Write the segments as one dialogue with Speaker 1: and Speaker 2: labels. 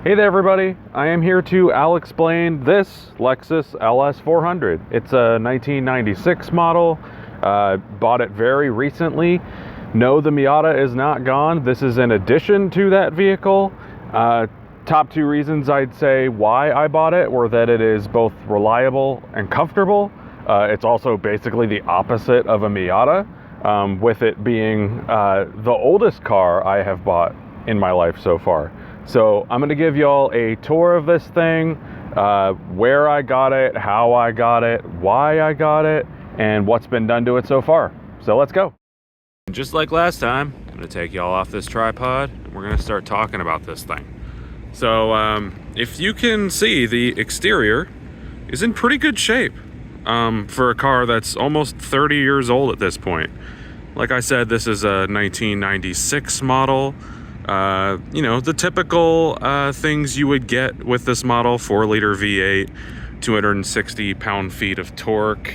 Speaker 1: Hey there everybody, I am here to explain this Lexus LS400. It's a 1996 model, bought it very recently. No, the Miata is not gone. This is in addition to that vehicle. Top two reasons I'd say why I bought it were that it is both reliable and comfortable. It's also basically the opposite of a Miata, with it being the oldest car I have bought in my life so far. So I'm gonna give y'all a tour of this thing, where I got it, how I got it, why I got it, and what's been done to it so far. So let's go. Just like last time, I'm gonna take y'all off this tripod and we're gonna start talking about this thing. So if you can see, the exterior is in pretty good shape for a car that's almost 30 years old at this point. Like I said, this is a 1996 model. You know, the typical things you would get with this model: 4-liter V8, 260 pound-feet of torque,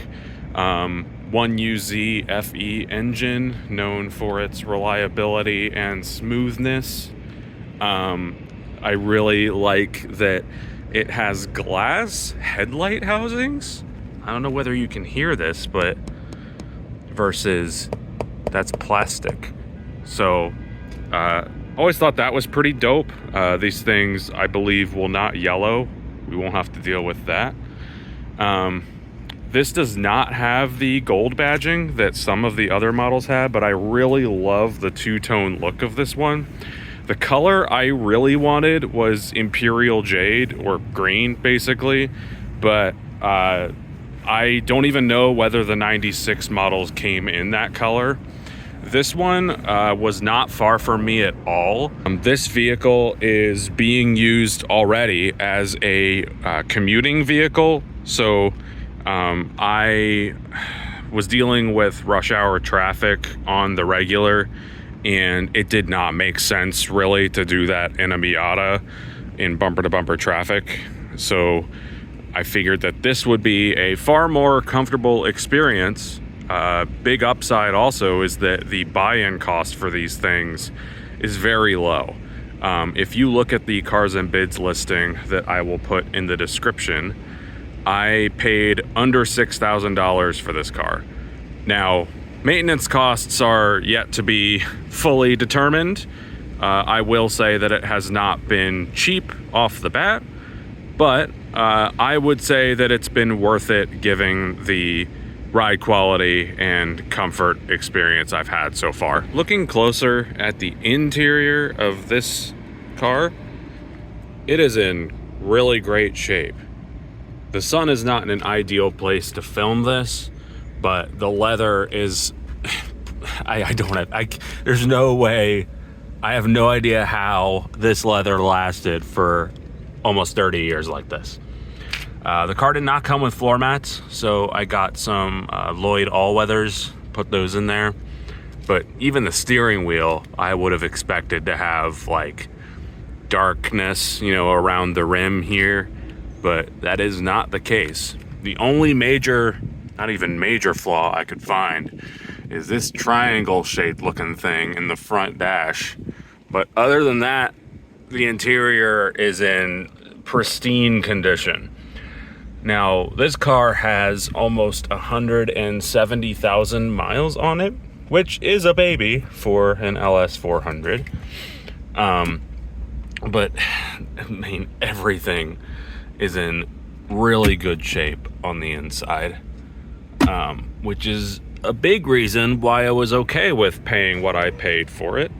Speaker 1: 1UZ FE engine, known for its reliability and smoothness. I really like that it has glass headlight housings. I don't know whether you can hear this, but versus that's plastic. So always thought that was pretty dope. These things, I believe, will not yellow. We won't have to deal with that. This does not have the gold badging that some of the other models have, but I really love the two-tone look of this one. The color I really wanted was Imperial Jade, or green, basically, but I don't even know whether the 96 models came in that color. This one was not far from me at all. This vehicle is being used already as a commuting vehicle. So I was dealing with rush hour traffic on the regular, and it did not make sense really to do that in a Miata in bumper to bumper traffic. So I figured that this would be a far more comfortable experience. Big upside also is that the buy-in cost for these things is very low. If you look at the Cars and Bids listing that I will put in the description, I paid under $6,000 for this car. Now, maintenance costs are yet to be fully determined. I will say that it has not been cheap off the bat, but I would say that it's been worth it given the ride quality and comfort experience I've had so far. Looking closer at the interior of this car, it is in really great shape. The sun is not in an ideal place to film this, but the leather is there's no way, I have no idea how this leather lasted for almost 30 years like this. The car did not come with floor mats, so I got some Lloyd all-weathers, put those in there. But even the steering wheel, I would have expected to have like darkness, you know, around the rim here, but that is not the case. The only major, not even major flaw I could find is this triangle-shaped looking thing in the front dash. But other than that, the interior is in pristine condition. Now, this car has almost 170,000 miles on it, which is a baby for an LS400. But, I mean, everything is in really good shape on the inside, which is a big reason why I was okay with paying what I paid for it.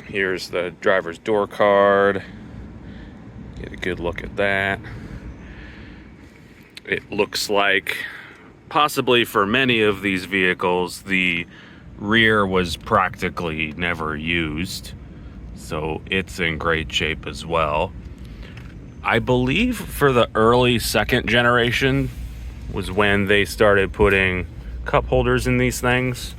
Speaker 1: Here's the driver's door card. Get a good look at that. It looks like, possibly for many of these vehicles, the rear was practically never used, so it's in great shape as well. I believe for the early second generation was when they started putting cup holders in these things.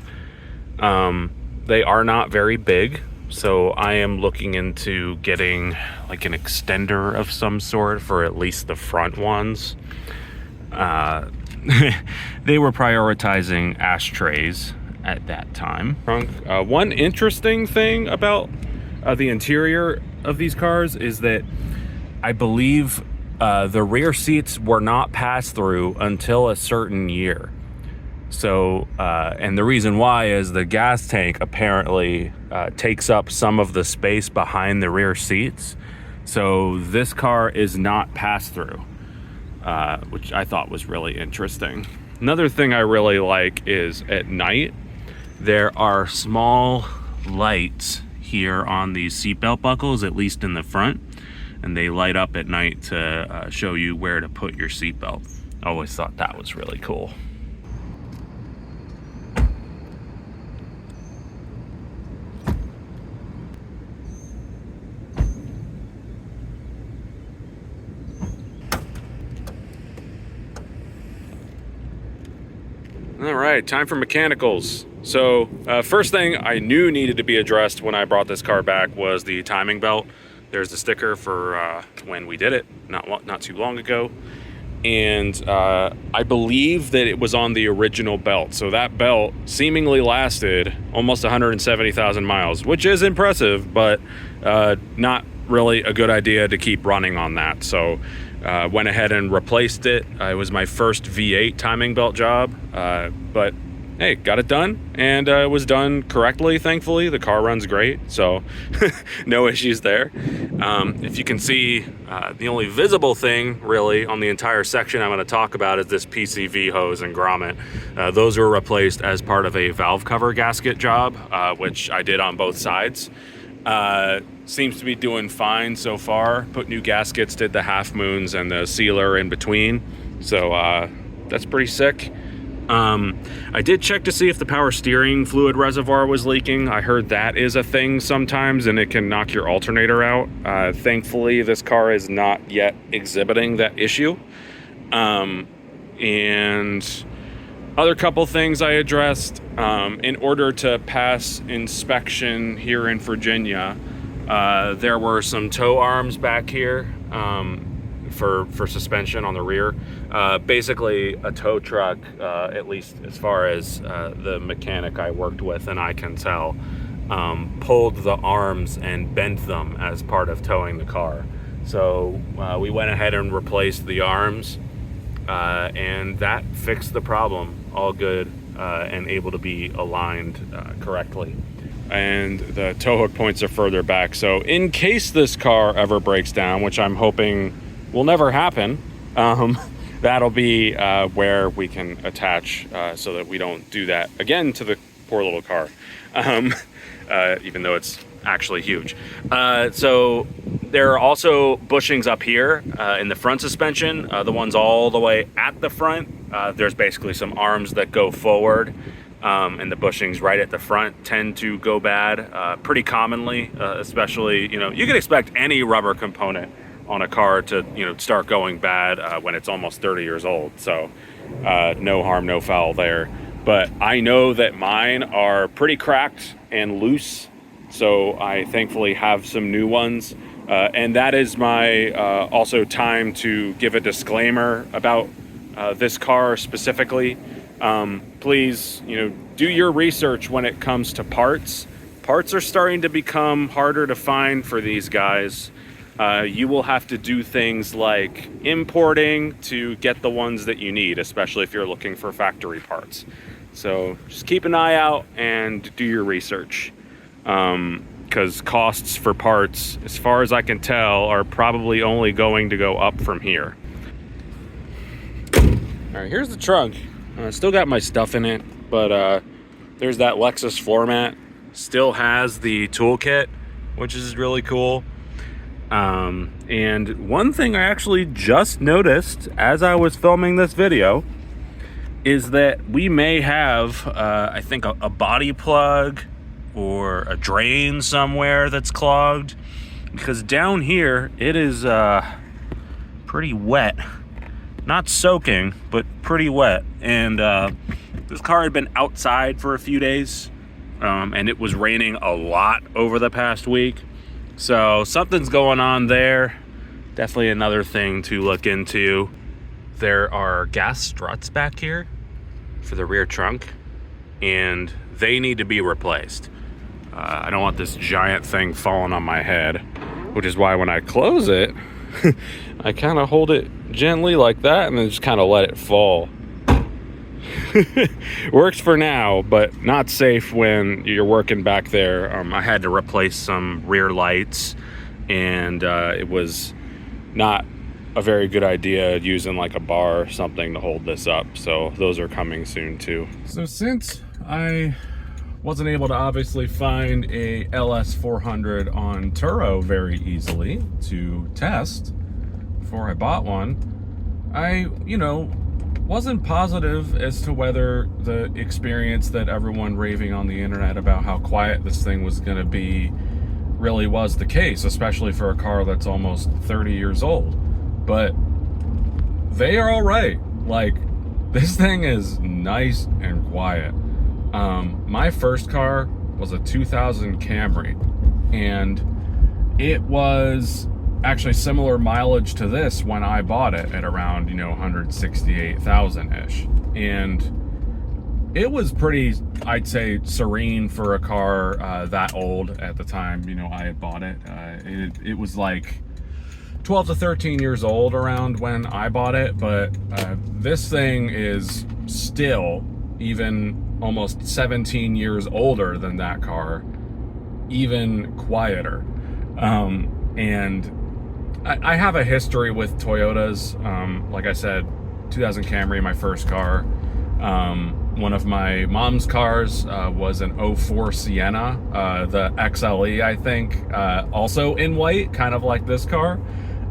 Speaker 1: They are not very big, so I am looking into getting like an extender of some sort for at least the front ones. They were prioritizing ashtrays at that time. One interesting thing about the interior of these cars is that I believe the rear seats were not passed through until a certain year. So, and the reason why is the gas tank apparently takes up some of the space behind the rear seats. So this car is not passed through, which I thought was really interesting. Another thing I really like is at night, there are small lights here on these seatbelt buckles, at least in the front, and they light up at night to show you where to put your seatbelt. I always thought that was really cool. All right, time for mechanicals. So first thing I knew needed to be addressed when I brought this car back was the timing belt. There's the sticker for when we did it, not too long ago. And I believe that it was on the original belt. So that belt seemingly lasted almost 170,000 miles, which is impressive, but not really a good idea to keep running on that. So went ahead and replaced it. It was my first V8 timing belt job, but hey, got it done, and it was done correctly, thankfully. The car runs great, so no issues there. If you can see, the only visible thing really on the entire section I'm going to talk about is this PCV hose and grommet. Those were replaced as part of a valve cover gasket job, which I did on both sides. Seems to be doing fine so far. Put new gaskets, did the half moons and the sealer in between, so that's pretty sick. I did check to see if the power steering fluid reservoir was leaking. I heard that is a thing sometimes and it can knock your alternator out. Thankfully this car is not yet exhibiting that issue. And other couple things I addressed, in order to pass inspection here in Virginia, there were some tow arms back here for suspension on the rear. Basically a tow truck, at least as far as the mechanic I worked with and I can tell, pulled the arms and bent them as part of towing the car. So we went ahead and replaced the arms, and that fixed the problem. All good and able to be aligned correctly. And the tow hook points are further back. So in case this car ever breaks down, which I'm hoping will never happen, that'll be where we can attach so that we don't do that again to the poor little car, even though it's actually huge. So there are also bushings up here in the front suspension, the ones all the way at the front. There's basically some arms that go forward, and the bushings right at the front tend to go bad pretty commonly, especially, you can expect any rubber component on a car to start going bad when it's almost 30 years old. So no harm, no foul there. But I know that mine are pretty cracked and loose, so I thankfully have some new ones. And that is my also time to give a disclaimer about this car specifically. Please, do your research when it comes to parts. Parts are starting to become harder to find for these guys. You will have to do things like importing to get the ones that you need, especially if you're looking for factory parts. So just keep an eye out and do your research. Because costs for parts, as far as I can tell, are probably only going to go up from here. All right, here's the trunk. Still got my stuff in it, but there's that Lexus floor mat. Still has the toolkit, which is really cool. And one thing I actually just noticed as I was filming this video is that we may have, I think, a body plug or a drain somewhere that's clogged, because down here it is pretty wet. Not soaking, but pretty wet. And this car had been outside for a few days, and it was raining a lot over the past week. So something's going on there. Definitely another thing to look into. There are gas struts back here for the rear trunk, and they need to be replaced. I don't want this giant thing falling on my head. which is why when I close it, I kind of hold it gently like that and then just kind of let it fall. Works for now, but not safe when you're working back there. I had to replace some rear lights, and it was not a very good idea using like a bar or something to hold this up. So those are coming soon too. So since I wasn't able to obviously find a LS400 on Turo very easily to test before I bought one, I, wasn't positive as to whether the experience that everyone raving on the internet about how quiet this thing was going to be really was the case, especially for a car that's almost 30 years old. But they are all right. Like, this thing is nice and quiet. My first car was a 2000 Camry, and it was actually similar mileage to this when I bought it at around 168,000-ish, and it was pretty, I'd say, serene for a car that old at the time I had bought it. It was like 12 to 13 years old around when I bought it, but this thing is still, even almost 17 years older than that car, even quieter. And I have a history with Toyotas. Like I said, 2000 Camry, my first car. One of my mom's cars was an 04 Sienna, the XLE, I think, also in white, kind of like this car.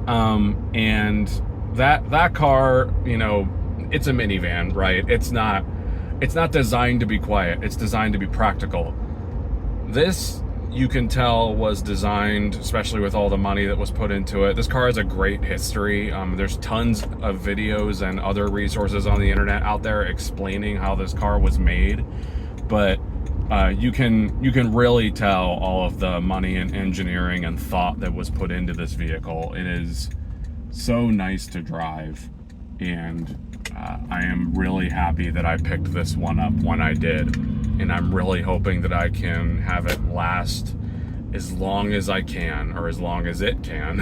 Speaker 1: And that car, it's a minivan, right? It's not designed to be quiet. It's designed to be practical. This, you can tell, was designed, especially with all the money that was put into it. This car has a great history. There's tons of videos and other resources on the internet out there explaining how this car was made, but you can really tell all of the money and engineering and thought that was put into this vehicle. It is so nice to drive, and I am really happy that I picked this one up when I did. And I'm really hoping that I can have it last as long as I can, or as long as it can.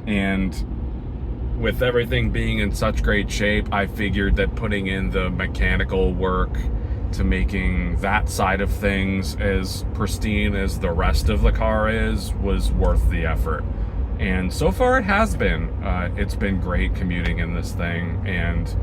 Speaker 1: And with everything being in such great shape, I figured that putting in the mechanical work to making that side of things as pristine as the rest of the car was worth the effort. And so far it has been. It's been great commuting in this thing, and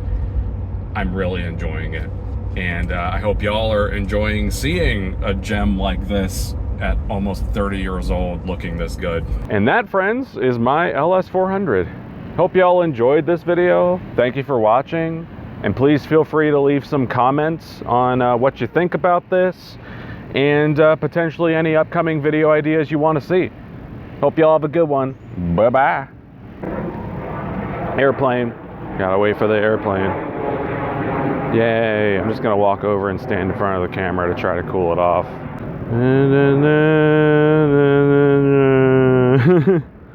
Speaker 1: I'm really enjoying it. And I hope y'all are enjoying seeing a gem like this at almost 30 years old looking this good. And that, friends, is my LS400. Hope y'all enjoyed this video. Thank you for watching. And please feel free to leave some comments on what you think about this, and potentially any upcoming video ideas you want to see. Hope y'all have a good one. Bye-bye. Airplane. Gotta wait for the airplane. Yay, I'm just gonna walk over and stand in front of the camera to try to cool it off.